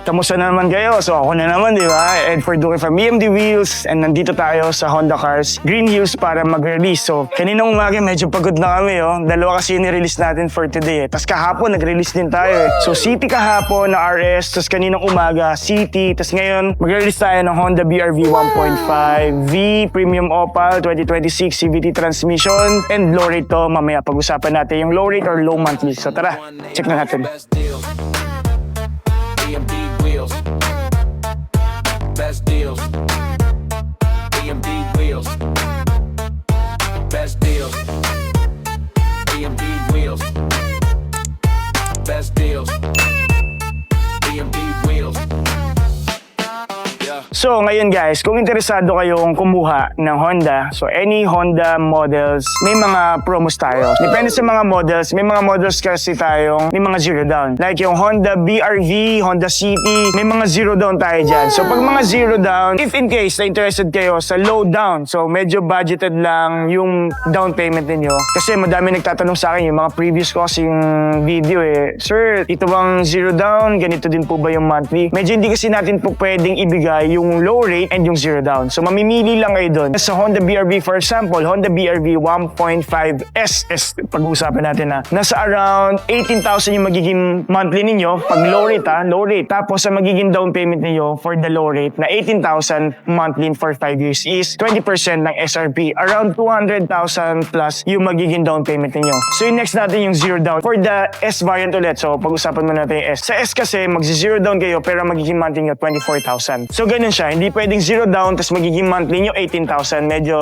kamusta na naman kayo? So ako na naman, di ba? Ed Forduque from EMD Wheels, and nandito tayo sa Honda Cars Green Hills para mag-release. So kaninang umaga medyo pagod na kami, oh. Dalawa kasi ni-release natin for today, eh. Tapos kahapon nag-release din tayo, eh. So City kahapon na RS, tapos kaninang umaga City, tapos ngayon mag-release tayo ng Honda BR-V 1.5 V Premium Opal 2026 CVT transmission, and low rate to. Mamaya pag-usapan natin yung low rate or low monthly. So tara, check na natin. EMD Wheels, best deals. EMD Wheels, best deals. EMD Wheels, best deals. EMD Wheels. So ngayon guys, kung interesado kayong kumuha ng Honda, so any Honda models, may mga promos tayo. Depende sa mga models, may mga models kasi tayong may mga zero down. Like yung Honda BR-V, Honda City, may mga zero down tayo dyan. So pag mga zero down, if in case na interested kayo sa low down, so medyo budgeted lang yung down payment ninyo. Kasi madami nagtatanong sa akin yung mga previous ko kasing video, eh, sir, ito bang zero down? Ganito din po ba yung monthly? Medyo hindi kasi natin po pwedeng ibigay yung low rate and yung zero down. So mamimili lang kayo doon. Sa Honda BR-V, for example, Honda BR-V 1.5 SS, pag-uusapan natin na nasa around 18,000 yung magiging monthly ninyo pag low rate, low rate. Tapos sa magiging down payment niyo for the low rate na 18,000 monthly for 5 years is 20% ng SRP. Around 200,000 plus yung magiging down payment niyo. So yung next natin yung zero down for the S variant ulit. So pag-usapan mo natin yung S. Sa S kasi magzi-zero down kayo pero magiging monthly niyo 24,000. So ganun siya. Hindi pwedeng zero down tapos magiging monthly nyo 18,000. Medyo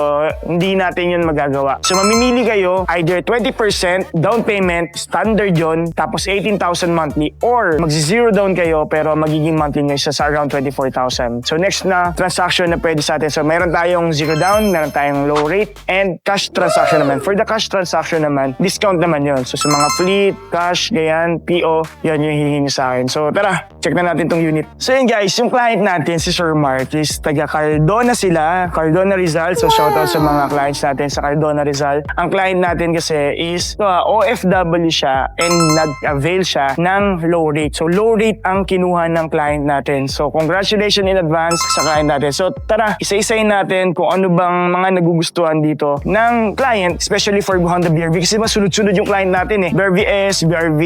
hindi natin yun magagawa. So mamimili kayo either 20% down payment, standard yun, tapos 18,000 monthly, or magzi-zero down kayo pero magiging monthly nyo isa sa around 24,000. So next na transaction na pwede sa atin. So meron tayong zero down, meron tayong low rate, and cash transaction naman. For the cash transaction naman, discount naman yun. So sa mga fleet, cash, ganyan, PO, yan yung hihingi sa akin. So tara, check na natin tong unit. So yun guys, yung client natin, si Sir Mark, is taga Cardona sila, Cardona Rizal. So shoutout sa mga clients natin sa Cardona Rizal. Ang client natin kasi is OFW siya and nag-avail siya ng low rate. So low rate ang kinuha ng client natin. So congratulations in advance sa client natin. So tara, isa-isayin natin kung ano bang mga nagugustuhan dito ng client, especially for Honda BR-V kasi masunod-sunod yung client natin, eh. BR-V S, BR-V,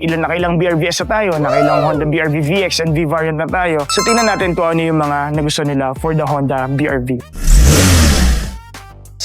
nakailang BR-V S na tayo, nakailang Honda BR-V VX and V variant na tayo. So tingnan natin kung ano yung mga nagustuhan nila for the Honda BR-V.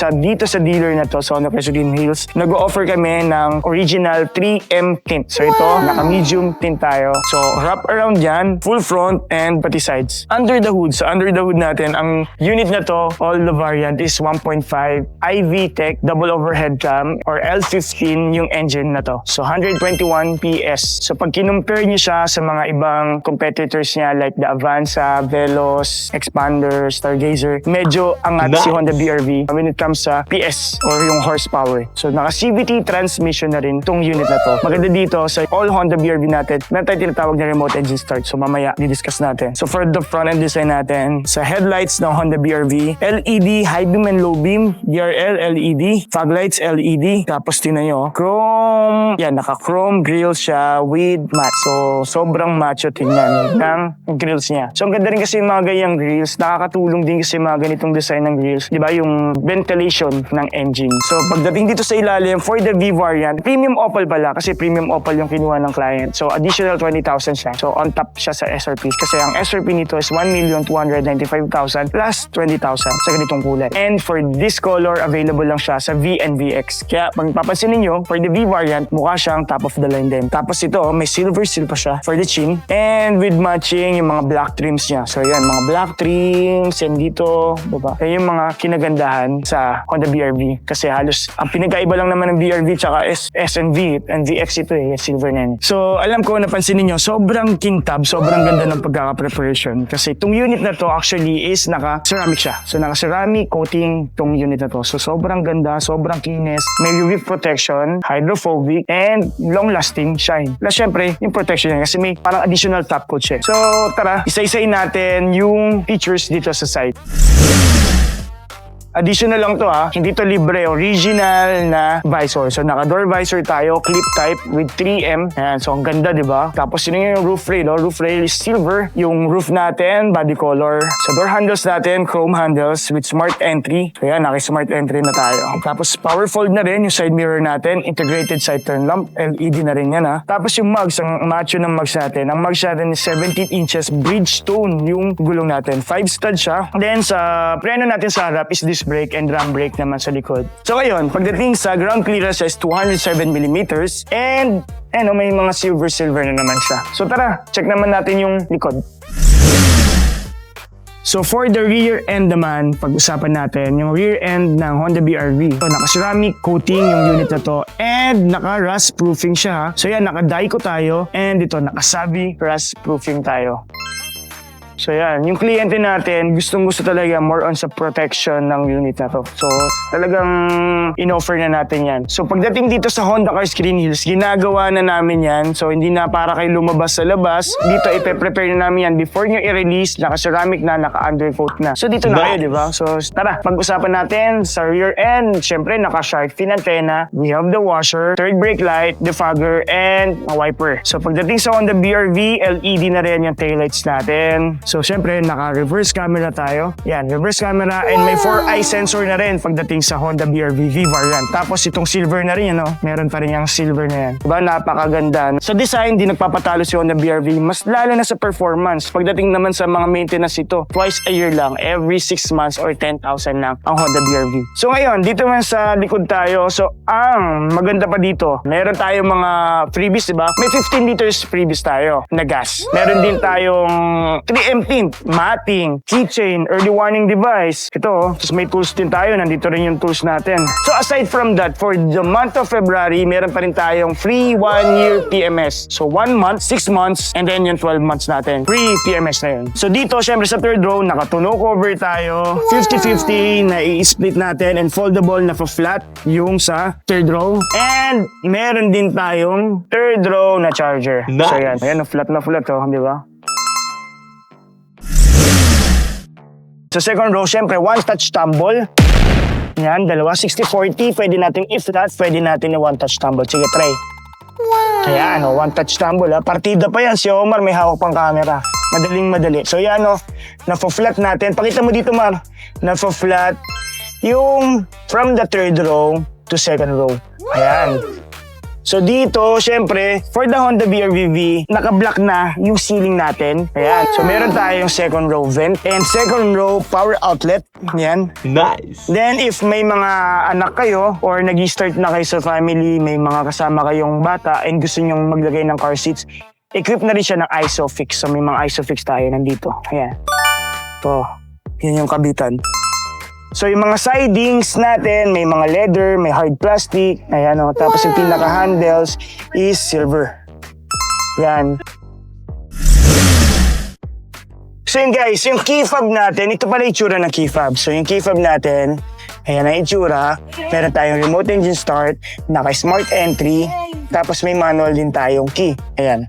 Dito sa dealer na to, sa Honda Cars Green Hills, nag-o-offer kami ng original 3M tint. So ito, naka-medium tint tayo. So wrap around yan, full front and pati sides. Under the hood, so under the hood natin, ang unit na to, all the variant is 1.5 IV Tech double overhead cam or L15 yung engine na to. So 121 PS. So pag kinumpare nyo siya sa mga ibang competitors niya like the Avanza, Veloz, Expander, Stargazer, medyo angat si Honda BR-V when it comes sa PS or yung horsepower. So naka-CVT transmission na rin itong unit na to. Maganda dito sa all Honda BR-V natin, meron tayong tinatawag na remote engine start. So mamaya di-discuss natin. So for the front end design natin, sa headlights ng Honda BR-V, LED, high beam and low beam, DRL, LED, fog lights, LED. Tapos tingnan nyo, chrome, yan, naka-chrome grill siya with matte. So sobrang macho tingnan ng grills niya. So ang ganda rin kasi yung mga ganyang grills, nakakatulong din kasi mga ganitong design ng grills. Di ba yung ventilation ng engine. So pagdating dito sa ilalim, for the V variant, premium opal pala kasi premium opal yung kinuha ng client. So additional 20,000 siya. So on top siya sa SRP kasi ang SRP nito is 1,295,000 plus 20,000 sa ganitong kulay. And for this color, available lang siya sa V and VX. Kaya pag papansin niyo, for the V variant, mukha siyang top of the line din. Tapos ito, may silver seal pa siya for the chin. And with matching yung mga black trims niya. So yan, mga black trims and dito, diba? Yan yung mga kinagandahan sa Honda BR-V kasi halos ang pinagkaiba lang naman ng BR-V tsaka SNV and VX ito, eh, silver na yan. So alam ko, napansin niyo, sobrang kintab, sobrang ganda ng pagkaka-preparation kasi itong unit na to actually is naka-ceramic siya. So naka-ceramic coating itong unit na to. So sobrang ganda, sobrang kinis, may UV protection, hydrophobic, and long-lasting shine. Plus syempre, yung protection niya kasi may parang additional top coat siya. So tara, isa-isayin natin yung features dito sa site. Additional lang to hindi to libre, original na visor. So naka-door visor tayo, clip type with 3M. Ayan, so ang ganda, di ba? Tapos yun yung roof rail, roof rail is silver. Yung roof natin, body color. So door handles natin, chrome handles with smart entry. So yan, naki-smart entry na tayo. Tapos power fold na rin yung side mirror natin, integrated side turn lamp, LED na rin yan Tapos yung mugs, ang macho ng mugs natin. Ang mugs natin is 17 inches Bridgestone yung gulong natin. 5 stud siya. Then sa preno natin sa harap is disc brake and drum brake naman sa likod. So ngayon, pagdating sa ground clearance is 207mm and may mga silver na naman siya. So tara, check naman natin yung likod. So for the rear end naman, pag-usapan natin yung rear end ng Honda BR-V. So naka-ceramic coating yung unit na to and naka-rust proofing siya. So yan, naka-Daico tayo and ito naka-Savvy rust proofing tayo. So yan, yung kliyente natin, gustong-gusto talaga more on sa protection ng unit na to. So talagang in-offer na natin yan. So pagdating dito sa Honda Cars Green Hills, ginagawa na namin yan. So hindi na para kayo lumabas sa labas. Dito ipe-prepare na namin yan before nyo i-release, naka-ceramic na, naka-undercoat na. So dito na kayo, di ba? So tara, pag-usapan natin sa rear end. Siyempre, naka-shark fin antenna. We have the washer, third brake light, defogger, and a wiper. So pagdating sa Honda BR-V, LED na rin yung taillights natin. So, syempre, naka-reverse camera tayo. Yan, reverse camera and may 4-eye sensor na rin pagdating sa Honda BR-V V variant. Tapos, itong silver na rin, meron pa rin yung silver na yan. Diba? Napakaganda. Sa design, di nagpapatalo si Honda BR-V. Mas lalo na sa performance. Pagdating naman sa mga maintenance ito, twice a year lang, every 6 months or 10,000 lang ang Honda BR-V. So, ngayon, dito man sa likod tayo. So, ang maganda pa dito, meron tayong mga freebies, diba? May 15 liters freebies tayo na gas. Meron din tayong 3M tint, matting, keychain, early warning device. Ito, tapos may tools din tayo. Nandito rin yung tools natin. So aside from that, for the month of February, meron pa rin tayong free 1-year PMS. So 1 month, 6 months, and then yung 12 months natin. Free PMS na yun. So dito, syempre sa third row, naka-tonneau cover tayo. 50-50 na i-split natin and foldable na flat yung sa third row. And meron din tayong third row na charger. Nice. So yan, ayan, flat na flat, di ba? Sa second row, syempre, one-touch tumble. Yan, dalawa. 60-40. Pwede natin i-flat, pwede natin yung one-touch tumble. Sige, try. Wow! Ayan, one-touch tumble. Partida pa yan. Si Omar may hawak pang camera. Madaling-madali. So yan, nafo-flat natin. Pakita mo dito, Mar. Nafo-flat yung from the third row to second row. Ayan. So dito, syempre, for the Honda BR-V, naka-block na yung ceiling natin. Ayan. So meron tayong second row vent and second row power outlet. Ayan. Nice. Then if may mga anak kayo or nag-start na kayo sa family, may mga kasama kayong bata and gusto nyong maglagay ng car seats, equip na rin siya ng ISOFIX. So may mga ISOFIX tayo nandito. Ayan. Ito. Yun yung kabitan. So yung mga sidings natin, may mga leather, may hard plastic, ayan tapos yung pinaka-handles is silver. Yan. So yun guys, yung key fob natin, ito pala itsura ng key fob. So yung key fob natin, ayan ang itsura. Meron tayong remote engine start, naka-smart entry, tapos may manual din tayong key. Ayan.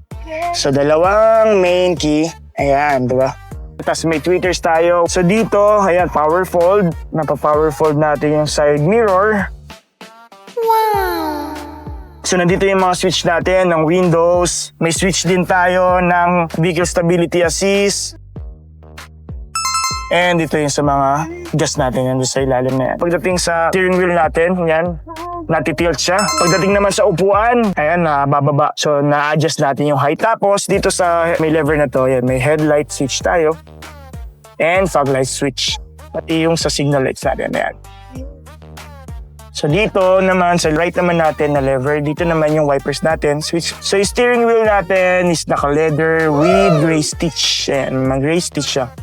So dalawang main key, ayan, diba? Tapos may tweeters tayo. So dito, ayan, power fold. Napa-power fold natin yung side mirror. Wow! So nandito yung mga switch natin ng windows. May switch din tayo ng vehicle stability assist. And dito yung sa mga gas natin, yan sa ilalim na yan. Pagdating sa steering wheel natin, yan, natitilt siya. Pagdating naman sa upuan, ayan, bababa. So, na-adjust natin yung height. Tapos, dito sa may lever na to, yan, may headlight switch tayo. And fog light switch. Pati yung sa signal lights natin, ayan. So, dito naman, sa right naman natin na lever, dito naman yung wipers natin, switch. So, yung steering wheel natin is naka-leather with gray stitch. Ayan, mag-gray stitch siya.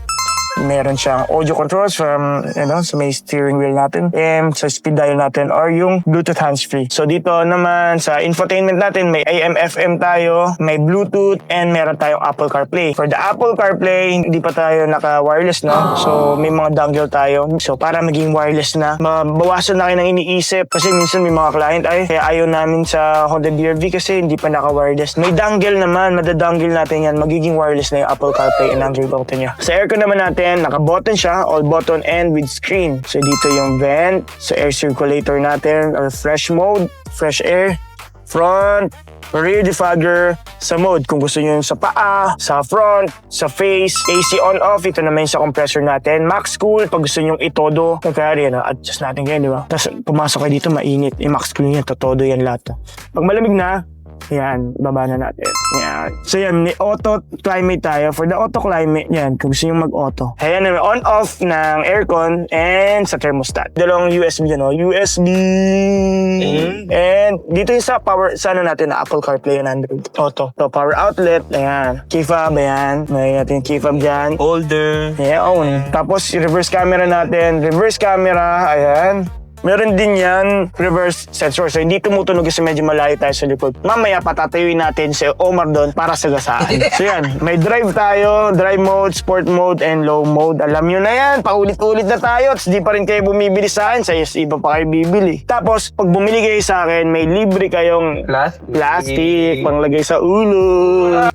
Meron siyang audio controls from, sa may steering wheel natin. And sa speed dial natin or yung Bluetooth hands-free. So dito naman sa infotainment natin, may AM, FM tayo, may Bluetooth, and meron tayong Apple CarPlay. For the Apple CarPlay, hindi pa tayo naka-wireless, no? So may mga dongle tayo. So para maging wireless na, mabawasan na kayo ng iniisip. Kasi minsan may mga client, kaya ayaw namin sa Honda BR-V kasi hindi pa naka-wireless. May dongle naman, madadangle natin yan. Magiging wireless na yung Apple CarPlay and Android Auto niya. Sa aircon naman natin, And naka-button siya, all button and with screen. So dito yung vent, sa air circulator natin, or fresh mode, fresh air, front, rear defogger, sa mode kung gusto nyo yung sa paa, sa front, sa face, AC on off, ito naman yung sa compressor natin, max cool pag gusto nyo itodo, kaya rin, adjust natin kayo, di ba? Tapos pumasok kayo dito, mainit, max cool yan, totodo yan lahat. Pag malamig na, yan, baba na natin. Yan. So yan, may auto climate tayo. For the auto climate, yan, kung gusto nyo mag-auto. Ayan, may on-off ng aircon and sa thermostat. Dalawang USB dyan, USB. And dito yung sa power, sa ano natin, na Apple CarPlay and Android Auto. So, power outlet, ayan. Key fob, ayan. May natin yung key fob dyan. Holder. Ayan, oh. Tapos, reverse camera natin. Reverse camera, ayan. Meron din yan, reverse sensor. So, hindi tumutunog kasi medyo malayo tayo sa likod. Mamaya, patatayuin natin si Omar doon para sa gasaan. So, yan. May drive tayo, drive mode, sport mode, and low mode. Alam nyo na yan. Paulit-ulit na tayo. Tapos, di pa rin kayo bumibili sa akin. Sa iba pa kayo bibili. Tapos, pag bumili kayo sa akin, may libre kayong plastic, panglagay sa ulo.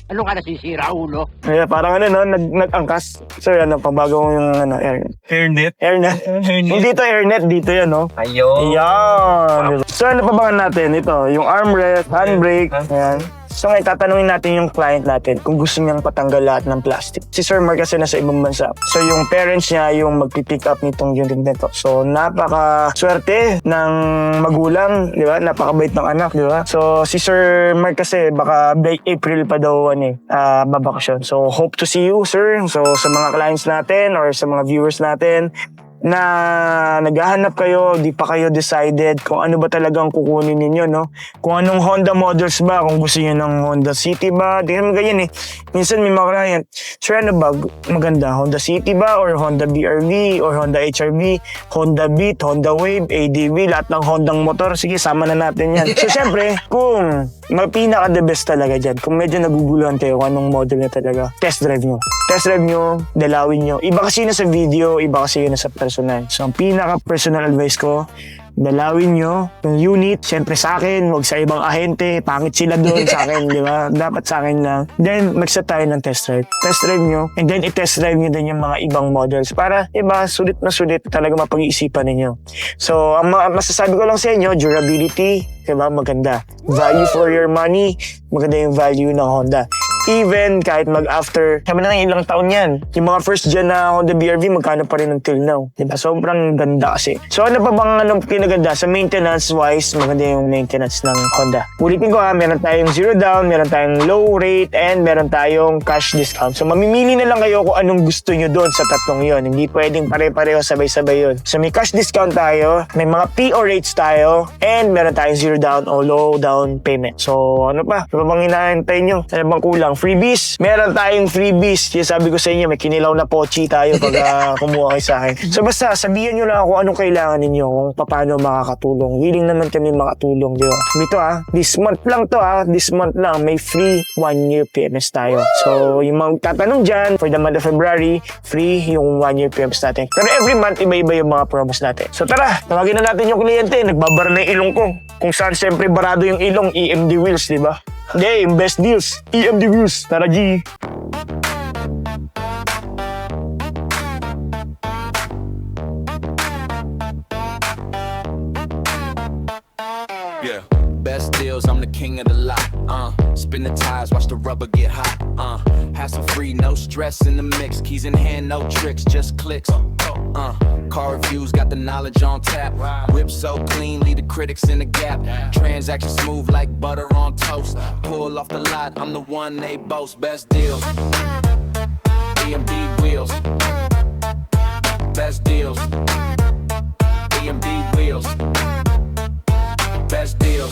Ano ka nasisira, ulo? Yeah, parang ano, no? Nag-angkas. So, yan, pambago yung ano, Hairnet. airnet. Hindi to airnet, dito yan, no? Ayun. Ayan. So, ano pa ba natin? Ito, yung armrest, handbrake. Ayan. So, ngayon, tatanungin natin yung client natin kung gusto niyang patanggal lahat ng plastic. Si Sir Mark kasi nasa ibang bansa. So, yung parents niya yung magpipick up nitong unit nito. So, napaka-swerte ng magulang, di ba? Napakabait ng anak, di ba? So, si Sir Mark kasi baka by April pa daw babakasyon. So, hope to see you, sir. So, sa mga clients natin or sa mga viewers natin, na naghahanap kayo, di pa kayo decided kung ano ba talagang kukunin ninyo, no? Kung anong Honda models ba, kung gusto niyo ng Honda City ba, di naman ganyan eh. Minsan may mga client, sir, ano ba maganda? Honda City ba? Or Honda BRV? Or Honda HRV? Honda Beat? Honda Wave? ADV? Lahat ng Hondang motor? Sige, sama na natin yan. So, syempre, kung pinaka-the best talaga dyan, kung medyo naguguluhan kayo kung anong model na talaga, test drive nyo. Test drive nyo, dalawin nyo. Iba kasi yun sa video, iba kasi yun sa personal. So, ang pinaka-personal advice ko, dalawin nyo yung unit, syempre sa akin, huwag sa ibang ahente, pangit sila doon sa akin, di ba? Dapat sa akin lang. Then, mag-set tayo ng test drive. Test drive nyo, and then i-test drive nyo din yung mga ibang models para, iba, sulit na sulit talaga mapag-iisipan ninyo. So, ang masasabi ko lang sa inyo, durability, diba? Maganda. Value for your money, maganda yung value ng Honda. Even kahit mag-after, sabi na ng ilang taon yan. Yung mga first gen na Honda BRV, magkano pa rin until now. Diba? Sobrang ganda kasi. So ano pa bang pinaganda? Sa maintenance-wise, maganda yung maintenance ng Honda. Ulitin ko meron tayong zero down, meron tayong low rate, and meron tayong cash discount. So mamimili na lang kayo kung anong gusto nyo doon sa tatlong yon. Hindi pwedeng pare-pareho sabay-sabay yun. So may cash discount tayo, may mga PO rates tayo, and meron tayong zero down o low down payment. So ano pa? Ano bang hinahintay nyo? Ano bang kulang? Freebies. Meron tayong freebies. Yung sabi ko sa inyo, may kinilaw na pochi tayo pag kumuha kayo sa akin. So basta, sabihan nyo lang kung anong kailangan ninyo, kung paano makakatulong. Willing naman kami makatulong, di ba? Ito this month lang to this month lang, may free 1-year PMS tayo. So, yung mga tatanong dyan, for the month of February, free yung 1-year PMS natin. Pero every month, iba-iba yung mga promos natin. So tara, tawagin na natin yung kliyente. Nagbabara na yung ilong ko. Kung saan siyempre barado yung ilong, EMD Wheels, di ba? Hindi, yung best deals. EMD Wheels. Tara, G. Yeah. Best deals, I'm the king of the lot. Spin the tires, watch the rubber get hot. Hassle free, no stress in the mix. Keys in hand, no tricks, just clicks. Car reviews, got the knowledge on tap. Whip so clean, leave the critics in the gap. Transaction smooth like butter on toast. Pull off the lot, I'm the one they boast. Best deals, EMD wheels. Best deals, EMD wheels. Best deals,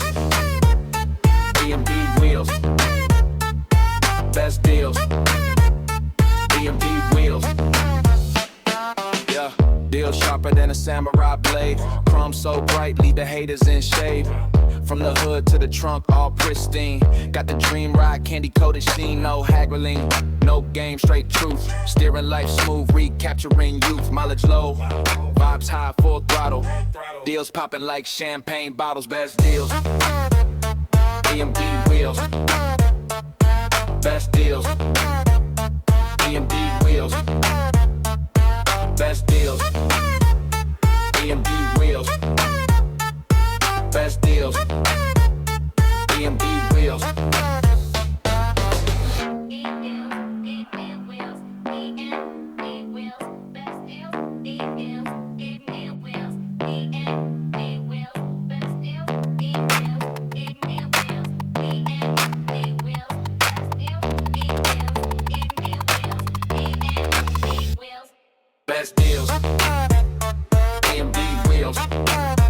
EMD wheels. Best deals, EMD wheels. Yeah, deal sharper than a samurai blade. Chrome so bright, leave the haters in shade. From the hood to the trunk, all pristine. Got the dream ride, candy coated sheen, no haggling. No game, straight truth. Steering life smooth, recapturing youth. Mileage low, vibes high, full throttle. Deals popping like champagne bottles. Best deals, EMD wheels. Best deals, EMD wheels. wheels.